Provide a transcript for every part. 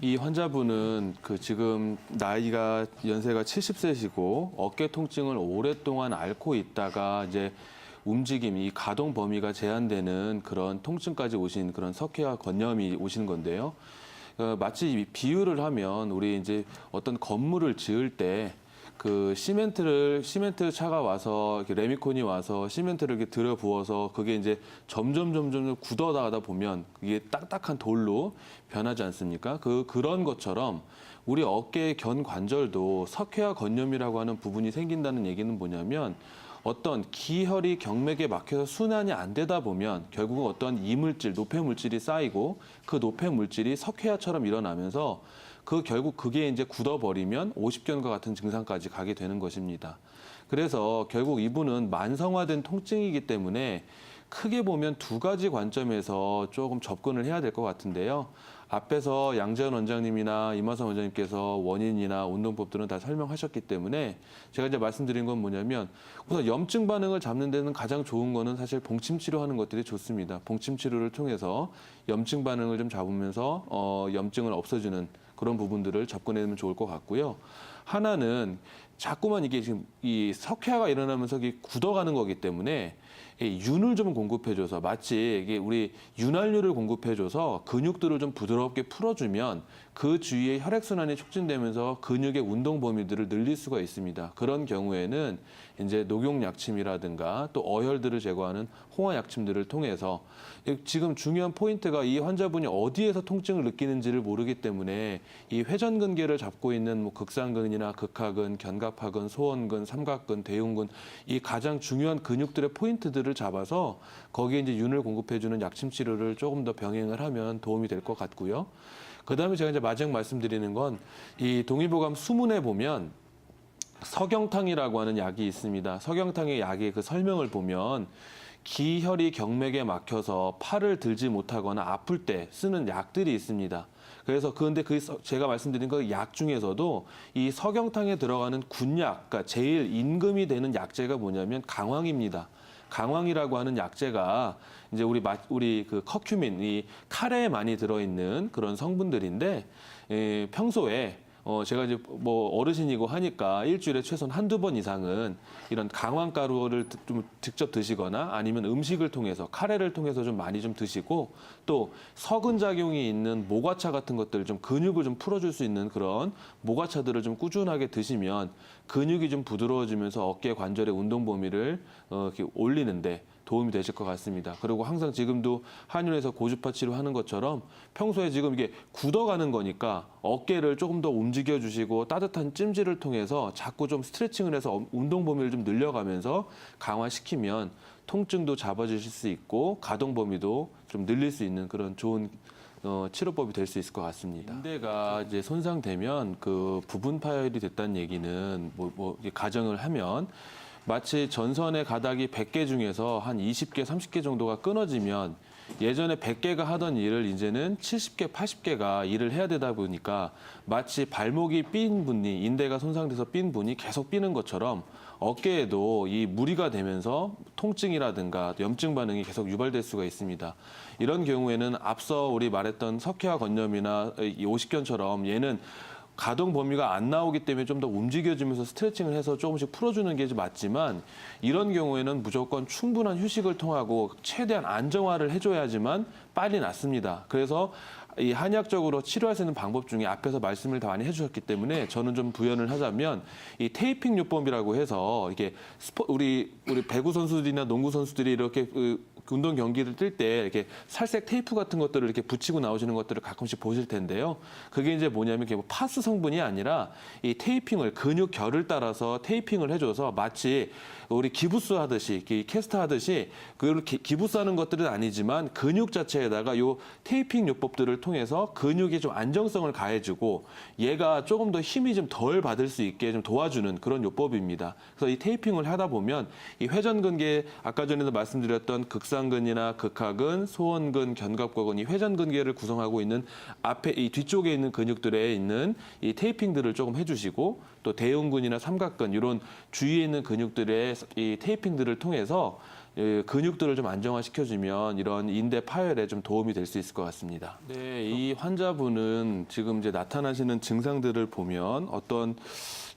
이 환자분은 지금 나이가 연세가 70세시고 어깨 통증을 오랫동안 앓고 있다가 이제 움직임, 이 가동 범위가 제한되는 그런 통증까지 오신 그런 석회화 건염이 오신 건데요. 마치 비유를 하면 우리 이제 어떤 건물을 지을 때 시멘트 차가 와서 이렇게 레미콘이 와서 시멘트를 이렇게 들여 부어서 그게 이제 점점 굳어나가다 보면 이게 딱딱한 돌로 변하지 않습니까? 그런 것처럼 우리 어깨의 견관절도 석회화 건염이라고 하는 부분이 생긴다는 얘기는 뭐냐면 어떤 기혈이 경맥에 막혀서 순환이 안 되다 보면 결국은 어떤 이물질, 노폐물질이 쌓이고 그 노폐물질이 석회화처럼 일어나면서 결국 그게 이제 굳어버리면 오십견과 같은 증상까지 가게 되는 것입니다. 그래서 결국 이분은 만성화된 통증이기 때문에 크게 보면 두 가지 관점에서 조금 접근을 해야 될 것 같은데요. 앞에서 양재현 원장님이나 이마선 원장님께서 원인이나 운동법들은 다 설명하셨기 때문에 제가 이제 말씀드린 건 뭐냐면 우선 염증 반응을 잡는 데는 가장 좋은 거는 사실 봉침 치료하는 것들이 좋습니다. 봉침 치료를 통해서 염증 반응을 좀 잡으면서 염증을 없애주는 그런 부분들을 접근하면 좋을 것 같고요. 하나는 자꾸만 이게 지금 이 석회화가 일어나면서 이게 굳어가는 거기 때문에 윤을 좀 공급해줘서 마치 이게 우리 윤활유를 공급해줘서 근육들을 좀 부드럽게 풀어주면 그 주위에 혈액순환이 촉진되면서 근육의 운동 범위들을 늘릴 수가 있습니다. 그런 경우에는 이제 녹용약침이라든가 또 어혈들을 제거하는 홍화약침들을 통해서 지금 중요한 포인트가 이 환자분이 어디에서 통증을 느끼는지를 모르기 때문에 이 회전근개를 잡고 있는 뭐 극상근이나 극하근, 견갑하근, 소원근, 삼각근, 대흉근 이 가장 중요한 근육들의 포인트들을 잡아서 거기에 이제 윤을 공급해주는 약침 치료를 조금 더 병행을 하면 도움이 될 것 같고요. 그다음에 제가 이제 마지막 말씀드리는 건 이 동의보감 수문에 보면 석영탕이라고 하는 약이 있습니다. 석영탕의 약의 그 설명을 보면 기혈이 경맥에 막혀서 팔을 들지 못하거나 아플 때 쓰는 약들이 있습니다. 그래서 근데 제가 말씀드린 그 약 중에서도 이 석영탕에 들어가는 군약, 그러니까 제일 임금이 되는 약재가 뭐냐면 강황입니다. 강황이라고 하는 약재가 이제 우리 그 커큐민, 이 카레에 많이 들어있는 그런 성분들인데 평소에 제가 이제 뭐 어르신이고 하니까 일주일에 최소한 한두 번 이상은 이런 강황가루를 좀 직접 드시거나 아니면 음식을 통해서 카레를 통해서 좀 많이 좀 드시고 또 석은 작용이 있는 모과차 같은 것들 좀 근육을 좀 풀어줄 수 있는 그런 모과차들을 좀 꾸준하게 드시면 근육이 좀 부드러워지면서 어깨 관절의 운동 범위를 이렇게 올리는데 도움이 되실 것 같습니다. 그리고 항상 지금도 한의원에서 고주파 치료하는 것처럼 평소에 지금 이게 굳어가는 거니까 어깨를 조금 더 움직여 주시고 따뜻한 찜질을 통해서 자꾸 좀 스트레칭을 해서 운동 범위를 좀 늘려가면서 강화시키면 통증도 잡아주실 수 있고 가동 범위도 좀 늘릴 수 있는 그런 좋은 치료법이 될 수 있을 것 같습니다. 인대가 이제 손상되면 그 부분 파열이 됐다는 얘기는 가정을 하면 마치 전선의 가닥이 100개 중에서 한 20개, 30개 정도가 끊어지면 예전에 100개가 하던 일을 이제는 70개, 80개가 일을 해야 되다 보니까 마치 발목이 삔 분이, 인대가 손상돼서 삔 분이 계속 삐는 것처럼 어깨에도 이 무리가 되면서 통증이라든가 염증 반응이 계속 유발될 수가 있습니다. 이런 경우에는 앞서 우리 말했던 석회화 건염이나 이 오십견처럼 얘는 가동 범위가 안 나오기 때문에 좀 더 움직여주면서 스트레칭을 해서 조금씩 풀어주는 게 맞지만 이런 경우에는 무조건 충분한 휴식을 통하고 최대한 안정화를 해줘야지만 빨리 낫습니다. 그래서 이 한의학적으로 치료할 수 있는 방법 중에 앞에서 말씀을 다 많이 해주셨기 때문에 저는 좀 부연을 하자면 이 테이핑 요법이라고 해서 이렇게 우리 배구 선수들이나 농구 선수들이 이렇게 운동 경기를 뛸 때 이렇게 살색 테이프 같은 것들을 이렇게 붙이고 나오시는 것들을 가끔씩 보실 텐데요. 그게 이제 뭐냐면 이게 파스 성분이 아니라 이 테이핑을 근육 결을 따라서 테이핑을 해줘서 마치 우리 기부스 하듯이 캐스터 하듯이 그렇게 기부스하는 것들은 아니지만 근육 자체에다가 요 테이핑 요법들을 통해서 근육에 좀 안정성을 가해주고 얘가 조금 더 힘이 좀 덜 받을 수 있게 좀 도와주는 그런 요법입니다. 그래서 이 테이핑을 하다 보면 이 회전근개 아까 전에도 말씀드렸던 극상근이나 극하근, 소원근, 견갑골근 이 회전근개를 구성하고 있는 앞에 이 뒤쪽에 있는 근육들에 있는 이 테이핑들을 조금 해주시고 또 대흉근이나 삼각근 이런 주위에 있는 근육들의 이 테이핑들을 통해서 근육들을 좀 안정화시켜주면 이런 인대 파열에 좀 도움이 될 수 있을 것 같습니다. 네, 이 환자분은 지금 이제 나타나시는 증상들을 보면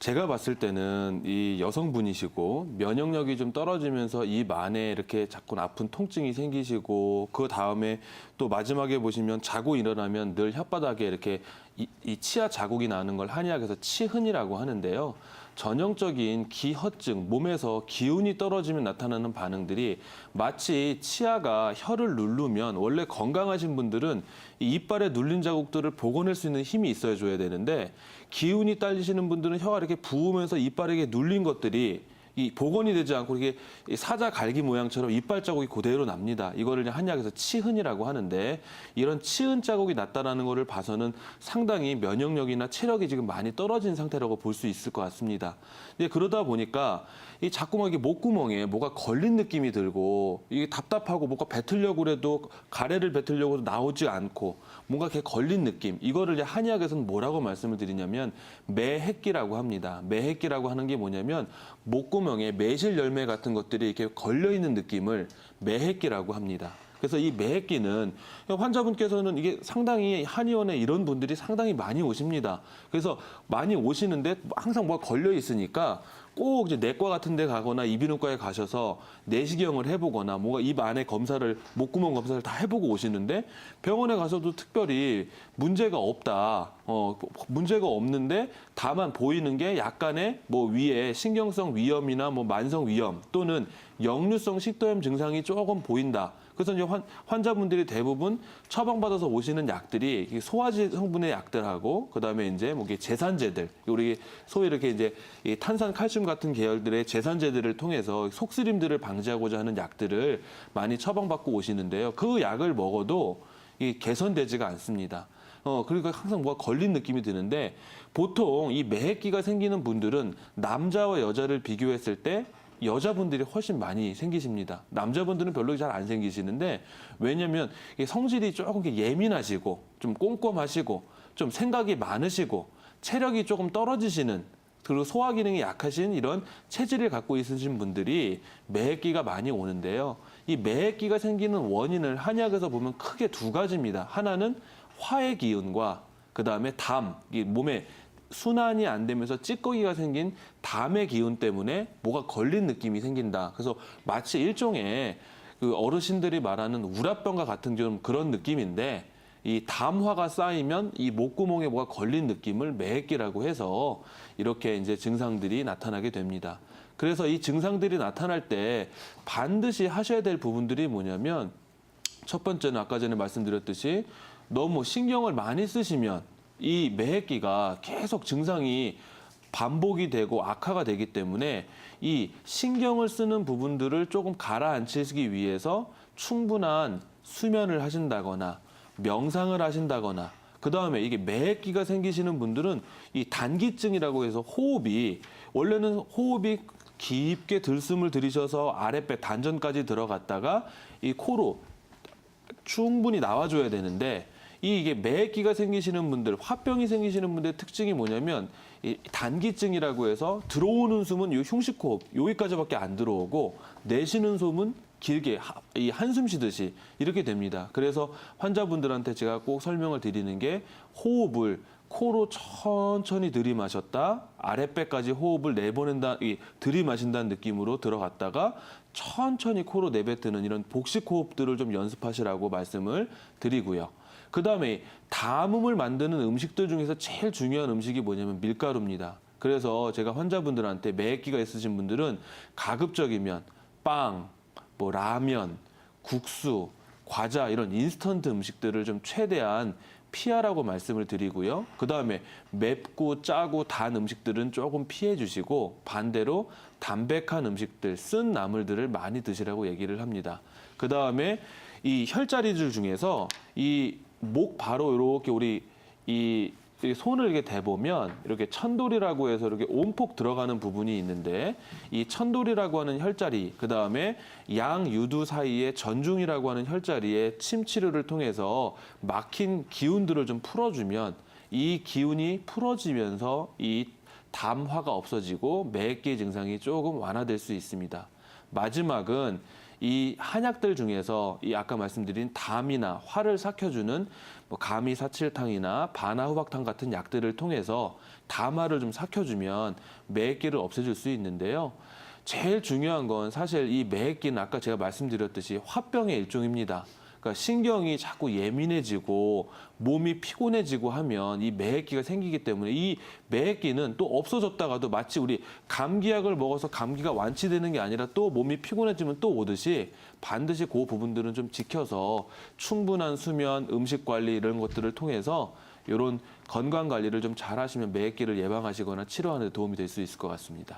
제가 봤을 때는 이 여성분이시고 면역력이 좀 떨어지면서 입 안에 이렇게 자꾸 아픈 통증이 생기시고 그 다음에 또 마지막에 보시면 자고 일어나면 늘 혓바닥에 이렇게 이 치아 자국이 나는 걸 한의학에서 치흔이라고 하는데요. 전형적인 기허증, 몸에서 기운이 떨어지면 나타나는 반응들이 마치 치아가 혀를 누르면 원래 건강하신 분들은 이 이빨에 눌린 자국들을 복원할 수 있는 힘이 있어야 줘야 되는데 기운이 딸리시는 분들은 혀가 이렇게 부으면서 이빨에 눌린 것들이 이 복원이 되지 않고 이게 사자 갈기 모양처럼 이빨 자국이 그대로 납니다. 이거를 한의학에서 치흔이라고 하는데 이런 치흔 자국이 났다라는 거를 봐서는 상당히 면역력이나 체력이 지금 많이 떨어진 상태라고 볼 수 있을 것 같습니다. 근데 그러다 보니까 이 자꾸만 이게 목구멍에 뭐가 걸린 느낌이 들고 이게 답답하고 뭔가 뱉으려고 해도 가래를 뱉으려고 해도 나오지 않고 뭔가 이렇게 걸린 느낌. 이거를 이제 한의학에서는 뭐라고 말씀을 드리냐면 매핵기라고 합니다. 매핵기라고 하는 게 뭐냐면 목구멍에 매실 열매 같은 것들이 이렇게 걸려 있는 느낌을 매핵기라고 합니다. 그래서 이 매핵기는 환자분께서는 이게 상당히 한의원에 이런 분들이 상당히 많이 오십니다. 그래서 많이 오시는데 항상 뭐가 걸려 있으니까 꼭 이제 내과 같은 데 가거나 이비인후과에 가셔서 내시경을 해보거나 뭔가 입 안에 검사를, 목구멍 검사를 다 해보고 오시는데 병원에 가서도 특별히 문제가 없다. 문제가 없는데 다만 보이는 게 약간의 뭐 위에 신경성 위염이나 뭐 만성 위염 또는 역류성 식도염 증상이 조금 보인다. 그래서 이제 환자분들이 대부분 처방받아서 오시는 약들이 소화제 성분의 약들하고 그다음에 이제 뭐 제산제들, 우리 소위 이렇게 이제 이 탄산 칼슘 같은 계열들의 제산제들을 통해서 속쓰림들을 방지하고자 하는 약들을 많이 처방받고 오시는데요. 그 약을 먹어도 이 개선되지가 않습니다. 그러니까 항상 뭐가 걸린 느낌이 드는데 보통 이 매핵기가 생기는 분들은 남자와 여자를 비교했을 때 여자분들이 훨씬 많이 생기십니다. 남자분들은 별로 잘 안 생기시는데 왜냐하면 성질이 조금 예민하시고 좀 꼼꼼하시고 좀 생각이 많으시고 체력이 조금 떨어지시는 그리고 소화 기능이 약하신 이런 체질을 갖고 있으신 분들이 매핵기가 많이 오는데요. 이 매핵기가 생기는 원인을 한의학에서 보면 크게 두 가지입니다. 하나는 화의 기운과 그다음에 담, 이 몸에 순환이 안 되면서 찌꺼기가 생긴 담의 기운 때문에 뭐가 걸린 느낌이 생긴다. 그래서 마치 일종의 그 어르신들이 말하는 우라병과 같은 좀 그런 느낌인데 이 담화가 쌓이면 이 목구멍에 뭐가 걸린 느낌을 매핵기라고 해서 이렇게 이제 증상들이 나타나게 됩니다. 그래서 이 증상들이 나타날 때 반드시 하셔야 될 부분들이 뭐냐면 첫 번째는 아까 전에 말씀드렸듯이 너무 신경을 많이 쓰시면 이 매핵기가 계속 증상이 반복이 되고 악화가 되기 때문에 이 신경을 쓰는 부분들을 조금 가라앉히기 위해서 충분한 수면을 하신다거나 명상을 하신다거나 그다음에 이게 매핵기가 생기시는 분들은 이 단기증이라고 해서 원래는 호흡이 깊게 들숨을 들이셔서 아랫배 단전까지 들어갔다가 이 코로 충분히 나와줘야 되는데 이게 매핵기가 생기시는 분들, 화병이 생기시는 분들의 특징이 뭐냐면 이 단기증이라고 해서 들어오는 숨은 이 흉식호흡 여기까지밖에 안 들어오고 내쉬는 숨은 길게 이 한숨 쉬듯이 이렇게 됩니다. 그래서 환자분들한테 제가 꼭 설명을 드리는 게 호흡을 코로 천천히 들이마셨다 아랫배까지 호흡을 내보낸다, 들이마신다는 느낌으로 들어갔다가 천천히 코로 내뱉는 이런 복식 호흡들을 좀 연습하시라고 말씀을 드리고요. 그다음에 담음을 만드는 음식들 중에서 제일 중요한 음식이 뭐냐면 밀가루입니다. 그래서 제가 환자분들한테 매핵기가 있으신 분들은 가급적이면 빵, 뭐 라면, 국수, 과자 이런 인스턴트 음식들을 좀 최대한 피하라고 말씀을 드리고요. 그다음에 맵고 짜고 단 음식들은 조금 피해 주시고 반대로 담백한 음식들, 쓴 나물들을 많이 드시라고 얘기를 합니다. 그다음에 이 혈자리들 중에서 이 목 바로 이렇게 우리 이 손을 이렇게 대보면 이렇게 천돌이라고 해서 이렇게 온폭 들어가는 부분이 있는데 이 천돌이라고 하는 혈자리, 그 다음에 양유두 사이에 전중이라고 하는 혈자리에 침 치료를 통해서 막힌 기운들을 좀 풀어주면 이 기운이 풀어지면서 이 담화가 없어지고 매핵기 증상이 조금 완화될 수 있습니다. 마지막은 이 한약들 중에서 이 아까 말씀드린 담이나 화를 삭혀주는 뭐 가미사칠탕이나 바나후박탕 같은 약들을 통해서 담화를 좀 삭혀주면 매액기를 없애줄 수 있는데요. 제일 중요한 건 사실 이 매액기는 아까 제가 말씀드렸듯이 화병의 일종입니다. 그러니까 신경이 자꾸 예민해지고 몸이 피곤해지고 하면 이 매액기가 생기기 때문에 이 매액기는 또 없어졌다가도 마치 우리 감기약을 먹어서 감기가 완치되는 게 아니라 또 몸이 피곤해지면 또 오듯이 반드시 그 부분들은 좀 지켜서 충분한 수면, 음식 관리 이런 것들을 통해서 이런 건강 관리를 좀 잘 하시면 매액기를 예방하시거나 치료하는 데 도움이 될 수 있을 것 같습니다.